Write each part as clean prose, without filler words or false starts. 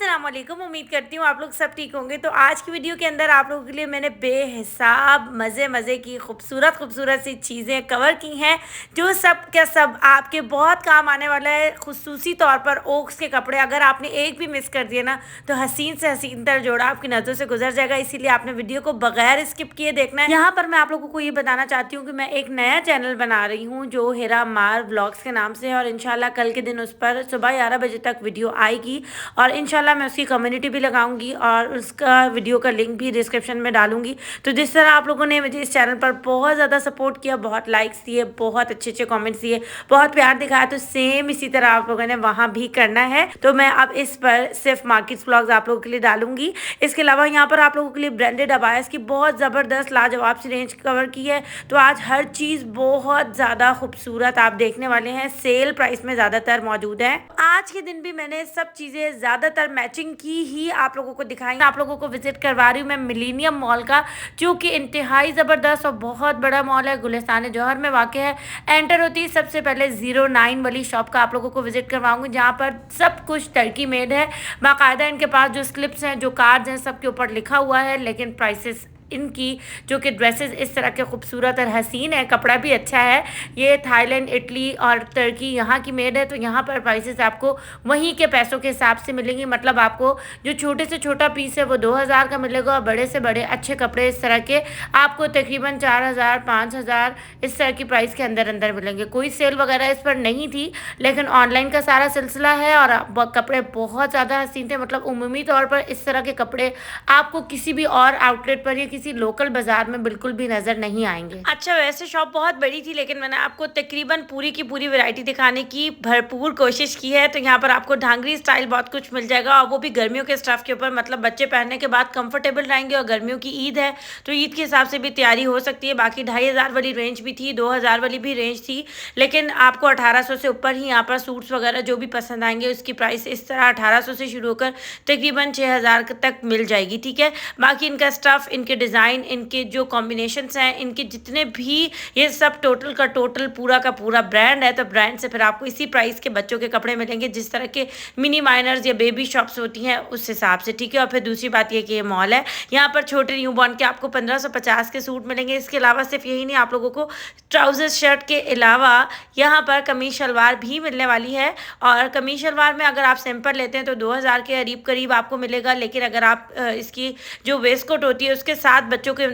अस्सलाम वालेकुम। उम्मीद करती हूँ आप लोग सब ठीक होंगे। तो आज की वीडियो के अंदर आप लोगों के लिए मैंने बेहिसाब मज़े की खूबसूरत सी चीज़ें कवर की हैं, जो सब क्या सब आपके बहुत काम आने वाला है। खुसूसी तौर पर ओक्स के कपड़े, अगर आपने एक भी मिस कर दिए ना तो हसीन से हसीन तर जोड़ा आपकी नज़रों से गुजर जाएगा। इसीलिए आपने वीडियो को बगैर स्किप किए देखना है। यहाँ पर मैं आप लोगों को ये बताना चाहती हूँ कि मैं एक नया चैनल बना रही हूँ जो हेरा मार व्लॉग्स के नाम से है, और इंशाल्लाह कल के दिन उस पर सुबह 11 बजे तक वीडियो आएगी और इंशाल्लाह मैं उसकी कम्युनिटी भी लगाऊंगी और उसका वीडियो का लिंक भी डिस्क्रिप्शन में डालूंगी। तो जिस तरह आप लोगों ने मुझे इस चैनल पर बहुत ज़्यादा सपोर्ट किया, बहुत लाइक्स दिए, बहुत अच्छे कमेंट्स दिए, बहुत प्यार दिखाया, तो सेम इसी तरह आप लोगों ने वहाँ भी करना है। तो मैं अब इस पर सिर्फ मार्केट्स व्लॉग्स आप लोगों के लिए डालूंगी। इसके अलावा यहाँ पर आप लोगों के लिए ब्रांडेड अबायास की बहुत ज़बरदस्त लाजवाब सी रेंज कवर की है। तो आज हर चीज़ बहुत ज़्यादा खूबसूरत आप देखने वाले हैं, सेल प्राइस में ज़्यादातर मौजूद है। आज के दिन भी मैंने सब चीज़ें ज़्यादातर मैचिंग की ही आप लोगों को दिखाई। आप लोगों को विजिट करवा रही हूँ मैं मिलेनियम मॉल का, जो कि इंतहाई ज़बरदस्त और बहुत बड़ा मॉल है, गुलिस्तान जौहर में वाक़ है। एंटर होती है सबसे पहले 09 वाली शॉप का आप लोगों को विजिट करवाऊंगी, जहाँ पर सब कुछ टर्की मेड है। बाकायदा इनके पास जो स्लिप्स हैं, जो कार्ड्स हैं, सबके ऊपर लिखा हुआ है, लेकिन प्राइसेस इनकी जो कि ड्रेसेस इस तरह के खूबसूरत और हसीन है, कपड़ा भी अच्छा है। ये थाईलैंड, इटली और तुर्की यहाँ की मेड है। तो यहाँ पर प्राइसेस आपको वहीं के पैसों के हिसाब से मिलेंगी। मतलब आपको जो छोटे से छोटा पीस है वो 2000 का मिलेगा, और बड़े से बड़े अच्छे कपड़े इस तरह के आपको तकरीबन 4000 5000 इस तरह की प्राइस के अंदर अंदर मिलेंगे। कोई सेल वगैरह इस पर नहीं थी, लेकिन ऑनलाइन का सारा सिलसिला है और कपड़े बहुत ज़्यादा हसीन थे। मतलब उमूमी तौर पर इस तरह के कपड़े आपको किसी भी और आउटलेट पर या किसी लोकल बाजार में बिल्कुल भी नजर नहीं आएंगे। अच्छा, वैसे शॉप बहुत बड़ी थी, लेकिन मैंने आपको तकरीबन पूरी की पूरी वैरायटी दिखाने की भरपूर कोशिश की है। तो यहाँ पर आपको ढांगरी स्टाइल बहुत कुछ मिल जाएगा, और वो भी गर्मियों के स्टफ के ऊपर। मतलब बच्चे पहनने के बाद कंफर्टेबल रहेंगे, और गर्मियों की ईद है तो ईद के हिसाब से भी तैयारी हो सकती है। बाकी 2500 वाली रेंज भी थी, 2000 वाली भी रेंज थी, लेकिन आपको 1800 से ऊपर ही यहाँ पर सूट्स वगैरह जो भी पसंद आएंगे उसकी प्राइस इस तरह 1800 से शुरू होकर तकरीबन 6000 तक मिल जाएगी। ठीक है, बाकी इनका स्टफ, इनके डिज़ाइन, इनके जो कॉम्बिनेशंस हैं, इनके जितने भी, ये सब टोटल का टोटल पूरा का पूरा ब्रांड है। तो ब्रांड से फिर आपको इसी प्राइस के बच्चों के कपड़े मिलेंगे, जिस तरह के मिनी माइनर्स या बेबी शॉप्स होती हैं उस हिसाब से। ठीक है, और फिर दूसरी बात ये कि ये मॉल है, यहाँ पर छोटे न्यूबॉर्न के आपको 1550 के सूट मिलेंगे। इसके अलावा सिर्फ यही नहीं, आप लोगों को ट्राउजर शर्ट के अलावा यहाँ पर कमीज शलवार भी मिलने वाली है। और कमीज शलवार में अगर आप सिंपल लेते हैं तो 2000 के करीब आपको मिलेगा, लेकिन अगर आप इसकी जो वेस्ट कोट होती है उसके साथ बच्चों के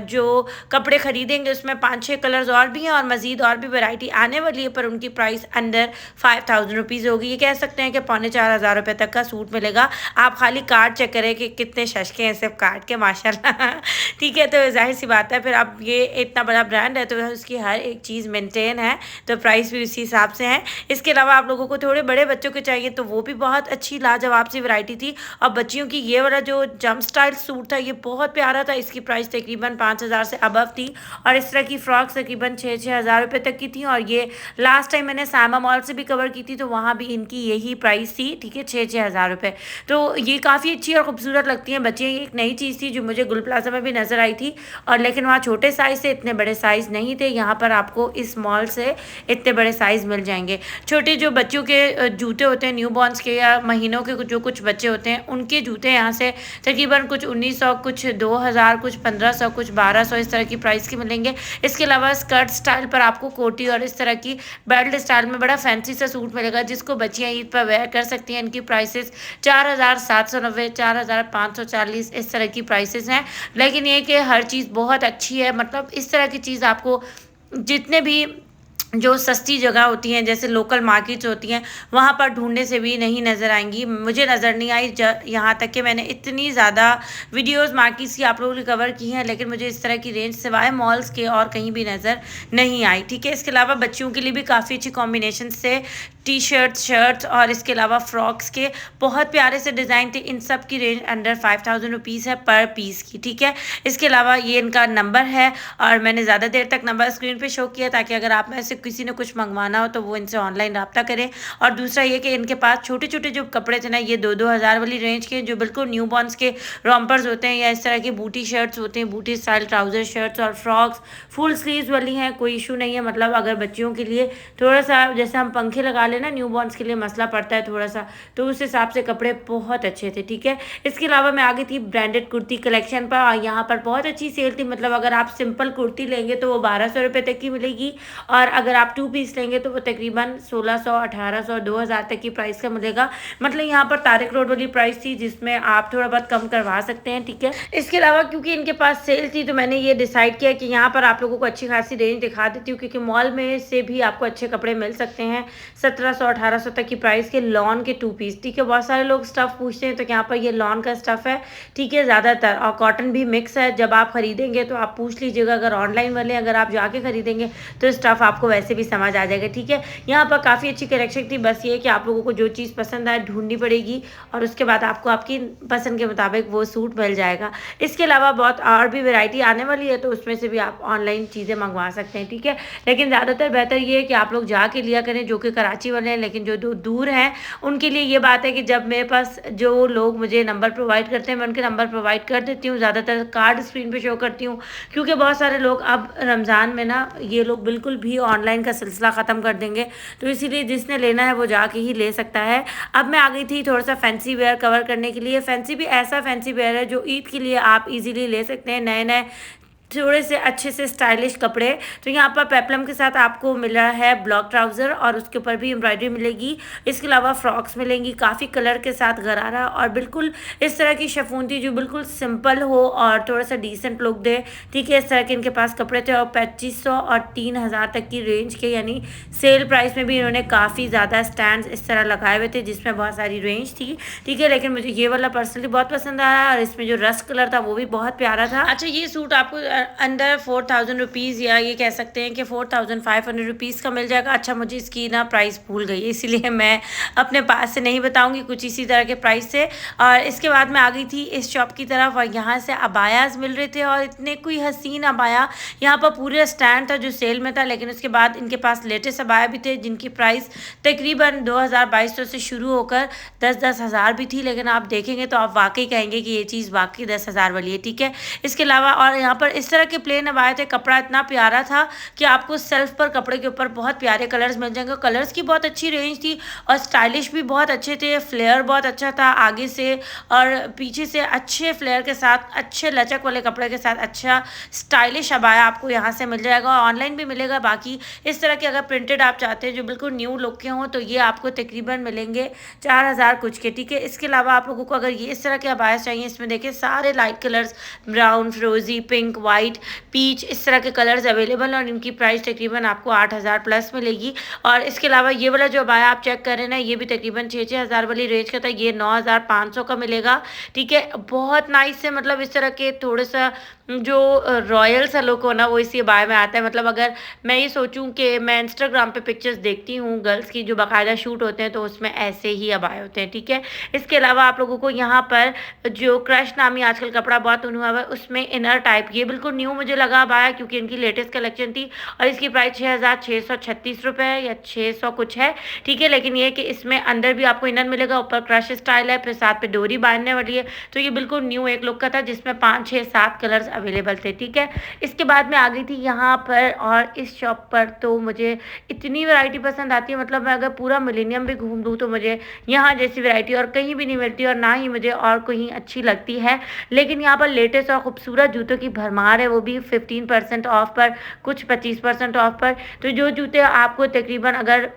जो कपड़े खरीदेंगे उसमें 5-6 कलर्स और भी हैं, और मज़ीद और भी वैरायटी आने वाली है, पर उनकी प्राइस अंडर 5000 रुपीज़ होगी। ये कह सकते हैं कि 4500 रुपये तक का सूट मिलेगा। आप खाली कार्ड चेक करें कि कितने शशके हैं सिर्फ कार्ड के, माशाल्लाह। ठीक है, तो जाहिर सी बात है, फिर अब ये इतना बड़ा ब्रांड है तो उसकी हर एक चीज़ मेंटेन है, तो प्राइस भी उसी हिसाब से है। इसके अलावा आप लोगों को थोड़े बड़े बच्चों के चाहिए तो वो भी बहुत अच्छी लाजवाब सी वैरायटी थी। और बच्चियों की ये वाला जो जंप स्टाइल सूट था ये बहुत प्यारा था, इसकी प्राइस तकरीबन 5000 से अबव थी, और इस तरह की फ्रॉक्स तकरीबन 6-6 हज़ार रुपये तक की थी। और ये लास्ट टाइम मैंने सामा मॉल से भी कवर की थी, तो वहाँ भी इनकी यही प्राइस थी। ठीक है, 6-6 हज़ार रुपये। तो ये काफ़ी अच्छी और खूबसूरत लगती हैं बच्चियाँ। ये एक नई चीज़ थी जो मुझे गुल प्लाजा में भी नज़र आई थी, और लेकिन वहाँ छोटे साइज़ से इतने बड़े साइज़ नहीं थे। यहाँ पर आपको इस मॉल से इतने बड़े साइज़ मिल जाएंगे। छोटे जो बच्चों के जूते होते हैं, न्यू बॉर्न्स के या महीनों के जो कुछ बच्चे होते हैं, उनके जूते यहाँ से तकरीबन कुछ 1900, कुछ 2000, कुछ 1500, कुछ 1200 इस तरह की प्राइस के मिलेंगे। इसके अलावा स्कर्ट स्टाइल पर आपको कोटी और इस तरह की बेल्ट स्टाइल में बड़ा फैंसी सा सूट मिलेगा, जिसको बच्चियाँ ईद पर वेयर कर सकती हैं। इनकी प्राइसेस 4790, 4540 इस तरह की प्राइसेस हैं। लेकिन ये कि हर चीज़ बहुत अच्छी है। मतलब इस तरह की चीज़ आपको जितने भी जो सस्ती जगह होती हैं, जैसे लोकल मार्केट्स होती हैं, वहाँ पर ढूंढने से भी नहीं नज़र आएंगी। मुझे नज़र नहीं आई, यहाँ तक कि मैंने इतनी ज़्यादा वीडियोस मार्केट्स की आप लोगों ने कवर की हैं, लेकिन मुझे इस तरह की रेंज सिवाय मॉल्स के और कहीं भी नज़र नहीं आई। ठीक है, इसके अलावा बच्चियों के लिए भी काफ़ी अच्छी कॉम्बिनेशन से टी शर्ट्स और इसके अलावा फ्रॉक्स के बहुत प्यारे से डिज़ाइन थे। इन सब की रेंज अंडर 5000 रुपीज़ है पर पीस की। ठीक है, इसके अलावा ये इनका नंबर है, और मैंने ज़्यादा देर तक नंबर स्क्रीन पे शो किया ताकि अगर आप में से किसी ने कुछ मंगवाना हो तो वो इनसे ऑनलाइन रब्ता करें। और दूसरा ये कि इनके पास छोटे छोटे जो कपड़े थे ना, ये 2-2 हज़ार वाली रेंज के, जो बिल्कुल न्यू बॉर्न्स के रॉम्पर्स होते हैं, या इस तरह के बूटी शर्ट्स होते हैं, बूटी स्टाइल ट्राउज़र शर्ट्स और फ्रॉक्स फुल स्लीव्स वाली हैं, कोई इशू नहीं है। मतलब अगर बच्चियों के लिए थोड़ा सा जैसे हम पंखे लगा वाले ना न्यूबॉर्न्स के लिए मसला पड़ता है थोड़ा सा, तो उस हिसाब से कपड़े बहुत अच्छे थे, ठीक है। इसके अलावा मैं आ गई थी ब्रांडेड कुर्ती कलेक्शन पर, और यहाँ पर बहुत अच्छी सेल थी। मतलब अगर आप सिंपल कुर्ती लेंगे तो वो 1200 रुपये तक की मिलेगी, और अगर आप 2 पीस लेंगे तो वो तकरीबन 1600, 1800, 2000 तक की प्राइस का मिलेगा। मतलब यहाँ पर तारिक रोड वाली प्राइस थी, जिसमें आप थोड़ा बहुत कम करवा सकते हैं, ठीक है। इसके अलावा क्योंकि इनके पास सेल थी, तो मैंने ये डिसाइड किया कि यहाँ पर आप लोगों को अच्छी खासी रेंज दिखा देती हूँ, क्योंकि मॉल में से भी आपको अच्छे कपड़े मिल सकते हैं 1700, 1800 तक की प्राइस के लॉन के 2 पीस, ठीक है। बहुत सारे लोग स्टफ़ पूछते हैं, तो यहाँ पर ये लॉन का स्टफ़ है, ठीक है, ज़्यादातर, और कॉटन भी मिक्स है। जब आप खरीदेंगे तो आप पूछ लीजिएगा, अगर ऑनलाइन वाले अगर आप जाके खरीदेंगे तो स्टफ़ आपको वैसे भी समझ आ जाएगा, ठीक है। यहाँ पर काफ़ी अच्छी कलेक्शन थी, बस ये कि आप लोगों को जो चीज़ पसंद आए ढूंढनी पड़ेगी, और उसके बाद आपको आपकी पसंद के मुताबिक वो सूट मिल जाएगा। इसके अलावा बहुत और भी वैरायटी आने वाली है, तो उसमें से भी आप ऑनलाइन चीज़ें मंगवा सकते हैं, ठीक है। लेकिन ज़्यादातर बेहतर ये है कि आप लोग जाके लिया करें, जो कि कराची वाले हैं। लेकिन जो दूर हैं उनके लिए ये बात है कि जब मेरे पास जो लोग मुझे नंबर प्रोवाइड करते हैं, मैं उनके नंबर प्रोवाइड कर देती हूँ, ज़्यादातर कार्ड स्क्रीन पे शो करती हूँ, क्योंकि बहुत सारे लोग अब रमज़ान में ना ये लोग बिल्कुल भी ऑनलाइन का सिलसिला ख़त्म कर देंगे, तो इसीलिए जिसने लेना है वो जाके ही ले सकता है। अब मैं आ गई थी थोड़ा सा फैंसी वेयर कवर करने के लिए। फैंसी भी ऐसा फैंसी वेयर है जो ईद के लिए आप इजीली ले सकते हैं, नए नए थोड़े से अच्छे से स्टाइलिश कपड़े। तो यहाँ पर पेप्लम के साथ आपको मिल रहा है ब्लॉक ट्राउज़र, और उसके ऊपर भी एम्ब्रॉयडरी मिलेगी। इसके अलावा फ्रॉक्स मिलेंगी काफ़ी कलर के साथ गरारा, और बिल्कुल इस तरह की शफूनती जो बिल्कुल सिंपल हो और थोड़ा सा डिसेंट लुक दे, ठीक है। इस तरह के इनके पास कपड़े थे, और 2500 और 3000 तक की रेंज के, यानी सेल प्राइस में भी इन्होंने काफ़ी ज़्यादा स्टैंड इस तरह लगाए हुए थे, जिसमें बहुत सारी रेंज थी, ठीक है। लेकिन मुझे ये वाला पर्सनली बहुत पसंद आया, और इसमें जो रस्ट कलर था वो भी बहुत प्यारा था। अच्छा, ये सूट आपको अंडर 4000 रुपीज़, या ये कह सकते हैं कि 4500 रुपीज़ का मिल जाएगा। अच्छा, मुझे इसकी ना प्राइस भूल गई है, इसीलिए मैं अपने पास से नहीं बताऊंगी, कुछ इसी तरह के प्राइस से। और इसके बाद मैं आ गई थी इस शॉप की तरफ, और यहाँ से अबायाज मिल रहे थे, और इतने कोई हसीन अबाया। यहाँ पर पूरे स्टैंड था जो सेल में था, लेकिन उसके बाद इनके पास लेटेस्ट अबाया भी थे, जिनकी प्राइस तकरीबन 2200 से शुरू होकर 10-10 हज़ार भी थी। लेकिन आप देखेंगे तो आप वाकई कहेंगे कि ये चीज़ वाकई 10,000 वाली है, ठीक है। इसके अलावा और यहाँ पर इस तरह के प्लेन अब आए थे, कपड़ा इतना प्यारा था कि आपको सेल्फ पर कपड़े के ऊपर बहुत प्यारे कलर्स मिल जाएंगे। कलर्स की बहुत अच्छी रेंज थी, और स्टाइलिश भी बहुत अच्छे थे। फ्लेयर बहुत अच्छा था आगे से और पीछे से, अच्छे फ्लेयर के साथ, अच्छे लचक वाले कपड़े के साथ अच्छा स्टाइलिश अबाया आपको यहाँ से मिल जाएगा, और ऑनलाइन भी मिलेगा। बाकी इस तरह के अगर प्रिंटेड आप चाहते हैं जो बिल्कुल न्यू लुक के हों, तो ये आपको तकरीबन मिलेंगे 4000 कुछ के, ठीक है। इसके अलावा आप लोगों को अगर ये इस तरह के अबाया चाहिए, इसमें देखिए सारे लाइट कलर्स, ब्राउन, फिरोजी, पिंक, वाइट, पीच, इस तरह के कलर्स अवेलेबल, और इनकी प्राइस तकरीबन आपको 8000 प्लस मिलेगी। और इसके अलावा ये वाला जो अबाया आप चेक करें ना, ये भी तकरीबन 6-6 हज़ार वाली रेंज का था, ये 9500 का मिलेगा, ठीक है। बहुत नाइस है, मतलब इस तरह के थोड़ा सा जो रॉयल सा लुक हो ना, वो इसी अबाया में आता है। मतलब अगर मैं ये सोचूं कि मैं इंस्टाग्राम पे पिक्चर्स देखती हूँ गर्ल्स की जो बाकायदा शूट होते हैं, तो उसमें ऐसे ही अबाए होते हैं, ठीक है। इसके अलावा आप लोगों को यहाँ पर जो क्रश नामी आजकल कपड़ा बहुत हुआ है, उसमें इनर टाइप, ये बिल्कुल न्यू मुझे लगा अबाया, क्योंकि इनकी लेटेस्ट कलेक्शन थी, और इसकी प्राइस 6636 रुपये या 600 कुछ है, ठीक है। लेकिन ये कि इसमें अंदर भी आपको इनर मिलेगा, ऊपर क्रश स्टाइल है, फिर साथ पे डोरी बांधने वाली है, तो ये बिल्कुल न्यू एक लुक का था, जिसमें 5, 6, 7 कलर्स अवेलेबल थे, ठीक है। इसके बाद में आ गई थी यहाँ पर, और इस शॉप पर तो मुझे इतनी वैरायटी पसंद आती है। मतलब मैं अगर पूरा मिलेनियम भी घूम लूँ तो मुझे यहाँ जैसी वैरायटी और कहीं भी नहीं मिलती, और ना ही मुझे और कहीं अच्छी लगती है। लेकिन यहाँ पर लेटेस्ट और ख़ूबसूरत जूतों की भरमार है, वो भी 15% ऑफ पर, कुछ 25% ऑफ पर। तो जो जूते आपको तकरीबन अगर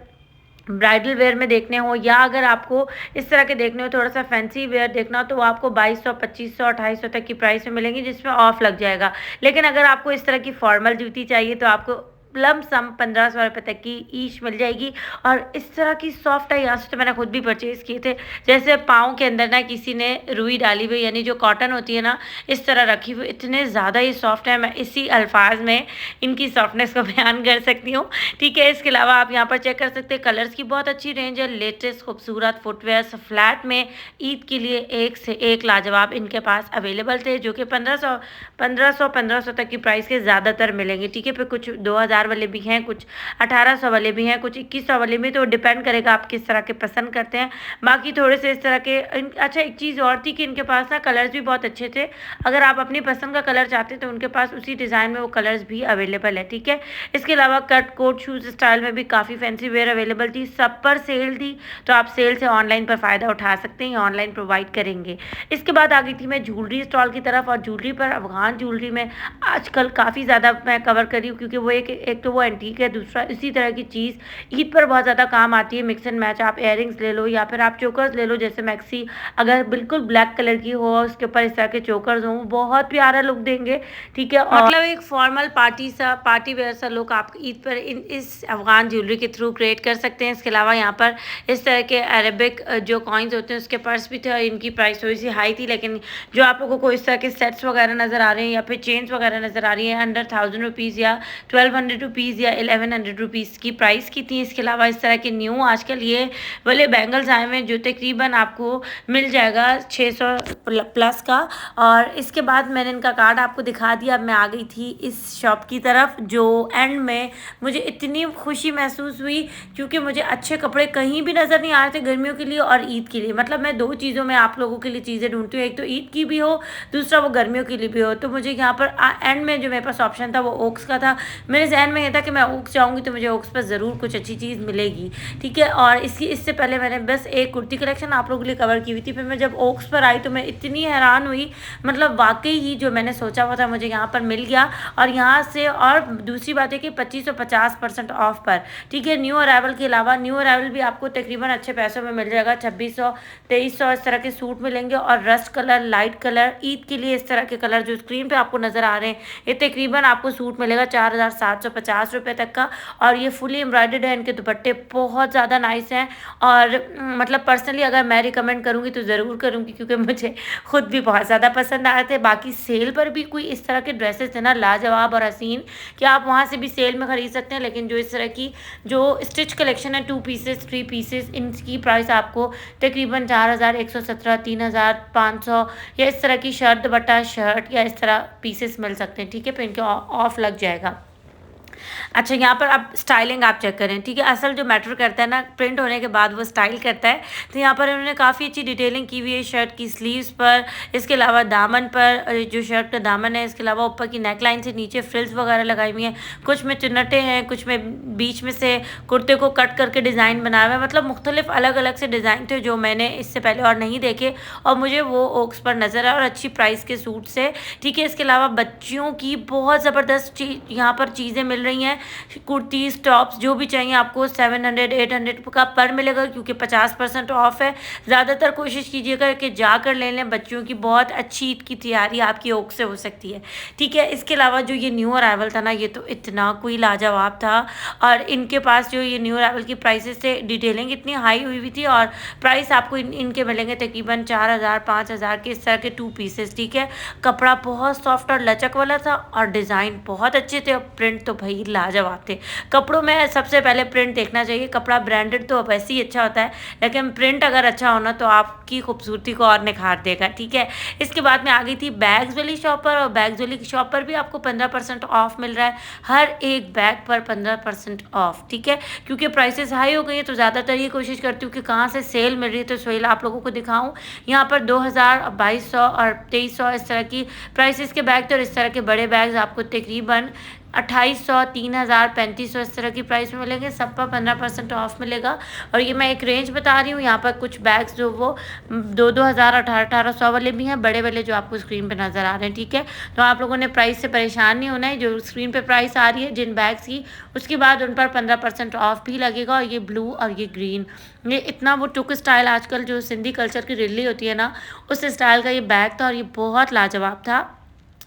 ब्राइडल वेयर में देखने हो, या अगर आपको इस तरह के देखने हो थोड़ा सा फैंसी वेयर देखना हो, तो वो आपको 2200, 2500, 2800 तक की प्राइस में मिलेंगी, जिसमें ऑफ लग जाएगा। लेकिन अगर आपको इस तरह की फॉर्मल जूती चाहिए, तो आपको लमसम 1500 रुपये तक की ईच मिल जाएगी। और इस तरह की सॉफ्ट है, यहाँ से तो मैंने खुद भी परचेज़ किए थे, जैसे पाँव के अंदर ना किसी ने रुई डाली हुई, यानी जो कॉटन होती है ना, इस तरह रखी हुई, इतने ज़्यादा ये सॉफ्ट है, मैं इसी अल्फाज में इनकी सॉफ्टनेस को बयान कर सकती हूँ, ठीक है। इसके अलावा आप यहाँ पर चेक कर सकते हैं, कलर्स की बहुत अच्छी रेंज है, लेटेस्ट खूबसूरत फुटवेयर फ्लैट में ईद के लिए एक से एक लाजवाब इनके पास अवेलेबल थे, जो कि 1500 तक की प्राइस के ज़्यादातर मिलेंगे, ठीक है। फिर कुछ 2000 1000 वाले भी हैं, कुछ 1800 वाले भी हैं, कुछ 2100 वाले भी, तो डिपेंड करेगा आप किस तरह के पसंद करते हैं। बाकी थोड़े से इस तरह के अच्छा एक चीज़ और थी कि इनके पास ना कलर्स भी बहुत अच्छे थे। अगर आप अपनी पसंद का कलर चाहते हैं तो उनके पास उसी डिज़ाइन में वो कलर्स भी अवेलेबल है, ठीक है। इसके अलावा कट कोट शूज़ स्टाइल में भी काफ़ी फैंसी वेयर अवेलेबल थी, सब पर सेल थी, तो आप सेल से ऑनलाइन पर फ़ायदा उठा सकते हैं, ऑनलाइन प्रोवाइड करेंगे। इसके बाद आ गई थी मैं ज्वेलरी स्टॉल की तरफ, और ज्वेलरी पर अफ़गान ज्वेलरी में आजकल काफ़ी ज़्यादा मैं कवर कर रही हूँ, क्योंकि वो एक तो वो एंटीक है, दूसरा इसी तरह की चीज़ ईद पर बहुत ज़्यादा काम आती है। मिक्स एंड मैच आप इयररिंग्स ले लो या फिर आप चोकर्स ले लो, जैसे मैक्सी अगर बिल्कुल ब्लैक कलर की हो, उसके ऊपर इस तरह के चोकर्स हों, बहुत प्यारा लुक देंगे, ठीक है। और मतलब एक फॉर्मल पार्टी वेयर सा लुक आप ईद पर इस अफ़गान ज्वेलरी के थ्रू क्रिएट कर सकते हैं। इसके अलावा यहाँ पर इस तरह के अरेबिक जो कॉइन्स होते हैं उसके पर्स भी थे, और इनकी प्राइस थोड़ी सी हाई थी, लेकिन जो आप लोगों को इस तरह के सेट्स वगैरह नज़र आ रहे हैं या फिर चेन्स वगैरह नज़र आ रही हैं, अंडर 1000 रुपीज़ या 1200 रुपीज़ या 1100 रुपीज़ की प्राइस की थी। इसके अलावा इस तरह के न्यू आजकल ये वाले बैंगल्स आए हुए हैं जो तकरीबन आपको मिल जाएगा 600 प्लस का। और इसके बाद मैंने इनका कार्ड आपको दिखा दिया। अब मैं आ गई थी इस शॉप की तरफ, जो एंड में मुझे इतनी खुशी महसूस हुई, क्योंकि मुझे अच्छे कपड़े कहीं भी नज़र नहीं आ रहे थे गर्मियों के लिए और ईद के लिए। मतलब मैं दो चीज़ों में आप लोगों के लिए चीज़ें ढूंढती हूँ, एक तो ईद की भी हो, दूसरा वो गर्मियों के लिए भी हो। तो मुझे यहाँ पर एंड में जो मेरे पास ऑप्शन था वो ओक्स का था। मेरे जहन में यह था कि मैं ओक्स जाऊँगी तो मुझे ओक्स पर ज़रूर कुछ अच्छी चीज़ मिलेगी, ठीक है। और इससे पहले मैंने बस एक कुर्ती कलेक्शन आप लोगों के लिए कवर की हुई थी। फिर मैं जब ओक्स पर आई तो मैं इतनी हैरान हुई, मतलब वाकई ही जो मैंने सोचा हुआ था मुझे यहाँ पर मिल गया। और यहाँ से और दूसरी बात है कि 2550% ऑफ पर, ठीक है। न्यू अराइवल के अलावा न्यू अराइवल भी आपको तकरीबन अच्छे पैसों में मिल जाएगा, 2600 2300 इस तरह के सूट मिलेंगे। और rust colour, light colour, Eid के लिए इस तरह के कलर जो स्क्रीन पे आपको नज़र आ रहे हैं, ये तकरीबन आपको सूट मिलेगा 4750 रुपये तक का। और ये फुली एम्ब्रॉयडर्ड है, इनके दुपट्टे बहुत ज़्यादा नाइस हैं। और मतलब पर्सनली अगर मैं रिकमेंड करूँगी तो ज़रूर करूँगी, क्योंकि मुझे खुद भी बहुत ज़्यादा पसंद आए थे। बाकी सेल पर भी कोई इस तरह के ड्रेसेस थे ना लाजवाब और हसीन, कि आप वहाँ से भी सेल में ख़रीद सकते हैं। लेकिन जो इस तरह की जो स्टिच कलेक्शन है, 2 पीसेस 3 पीसेस, इनकी प्राइस आपको तकरीबन 4117 3500 या इस तरह की शर्ट दुपट्टा शर्ट या इस तरह पीसेस मिल सकते हैं, ठीक है। फिर इनके ऑफ लग जाएगा। अच्छा, यहाँ पर आप स्टाइलिंग आप चेक करें, ठीक है। असल जो मैटर करता है ना, प्रिंट होने के बाद वो स्टाइल करता है। तो यहाँ पर उन्होंने काफ़ी अच्छी डिटेलिंग की हुई है शर्ट की स्लीव्स पर, इसके अलावा दामन पर, जो शर्ट का दामन है, इसके अलावा ऊपर की नेकलाइन से नीचे फ्रिल्स वगैरह लगाई हुई हैं। कुछ में चुन्नटें हैं, कुछ में बीच में से कुर्ते को कट करके डिज़ाइन बनाया हुआ है। मतलब मुख्तलिफ अलग अलग से डिज़ाइन थे जो मैंने इससे पहले और नहीं देखे, और मुझे वो ओक्स पर नज़र आया और अच्छी प्राइस के सूट से, ठीक है। इसके अलावा बच्चियों की बहुत ज़बरदस्त यहाँ पर चीज़ें मिल रही हैं, कुर्तीज़ टॉप्स जो भी चाहिए आपको 700-800 का पर मिलेगा, क्योंकि 50% ऑफ है। ज़्यादातर कोशिश कीजिएगा कि जाकर ले लें, बच्चियों की बहुत अच्छी ईद की तैयारी आपकी ओक्स से हो सकती है, ठीक है। इसके अलावा जो ये न्यू अराइवल था ना, ये तो इतना कोई लाजवाब था। और इनके पास जो ये न्यू अराइवल की प्राइसेस से डिटेलिंग इतनी हाई हुई थी, और प्राइस आपको इनके मिलेंगे तकरीबन 4000-5000 के इस तरह के 2 पीसेस, ठीक है। कपड़ा बहुत सॉफ्ट और लचक वाला था, और डिज़ाइन बहुत अच्छे थे, और प्रिंट तो भाई लाजवाब थे। कपड़ों में सबसे पहले प्रिंट देखना चाहिए। कपड़ा ब्रांडेड तो वैसे ही अच्छा होता है, लेकिन प्रिंट अगर अच्छा होना तो आपकी खूबसूरती को और निखार देगा, ठीक है। इसके बाद में आ गई थी बैग्स वाली शॉप पर, और बैग्स वाली शॉप पर भी आपको 15% ऑफ मिल रहा है, हर एक बैग पर 15% ऑफ, ठीक है। क्योंकि प्राइसेस हाई हो गई है, तो ज़्यादातर ये कोशिश करती हूँ कि कहाँ से सेल मिल रही है तो सेल आप लोगों को दिखाऊँ। यहाँ पर 2000, 2200 और 2300 इस तरह की प्राइसेस के बैग थे, और इस तरह के बड़े बैग्स आपको तकरीबन 2800, 3000, 3500 इस तरह की प्राइस में मिलेंगे। सब पर 15% ऑफ मिलेगा। और ये मैं एक रेंज बता रही हूँ। यहाँ पर कुछ बैग्स जो वो 2000, 1800 वाले भी हैं, बड़े वाले जो आपको स्क्रीन पे नज़र आ रहे हैं, ठीक है। तो आप लोगों ने प्राइस से परेशान नहीं होना है। जो स्क्रीन पे प्राइस आ रही है जिन बैग्स की, उसके बाद उन पर 15% ऑफ भी लगेगा। और ये ब्लू और ये ग्रीन, ये इतना वो टुक स्टाइल आजकल जो सिंधी कल्चर की रिली होती है ना, उस स्टाइल का ये बैग था, और ये बहुत लाजवाब था।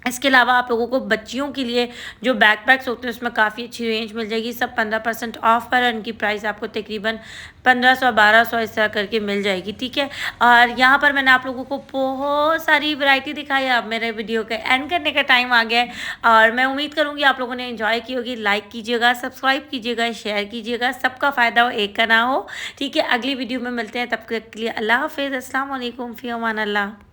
इसके अलावा आप लोगों को बच्चियों के लिए जो बैकपैक्स होते हैं उसमें काफ़ी अच्छी रेंज मिल जाएगी। सब 15% ऑफ पर, उनकी प्राइस आपको तकरीबन 1500, 1200 इस तरह करके मिल जाएगी, ठीक है। और यहाँ पर मैंने आप लोगों को बहुत सारी वैरायटी दिखाई है। अब मेरे वीडियो के एंड करने का टाइम आ गया है, और मैं उम्मीद करूँगी आप लोगों ने एंजॉय की होगी। लाइक कीजिएगा, सब्सक्राइब कीजिएगा, शेयर कीजिएगा, सबका फ़ायदा हो, एक का ना हो, ठीक है। अगली वीडियो में मिलते हैं, तब तक के लिए अल्लाह हाफिज़, अस्सलाम वालेकुम, फ़ी अमान अल्लाह।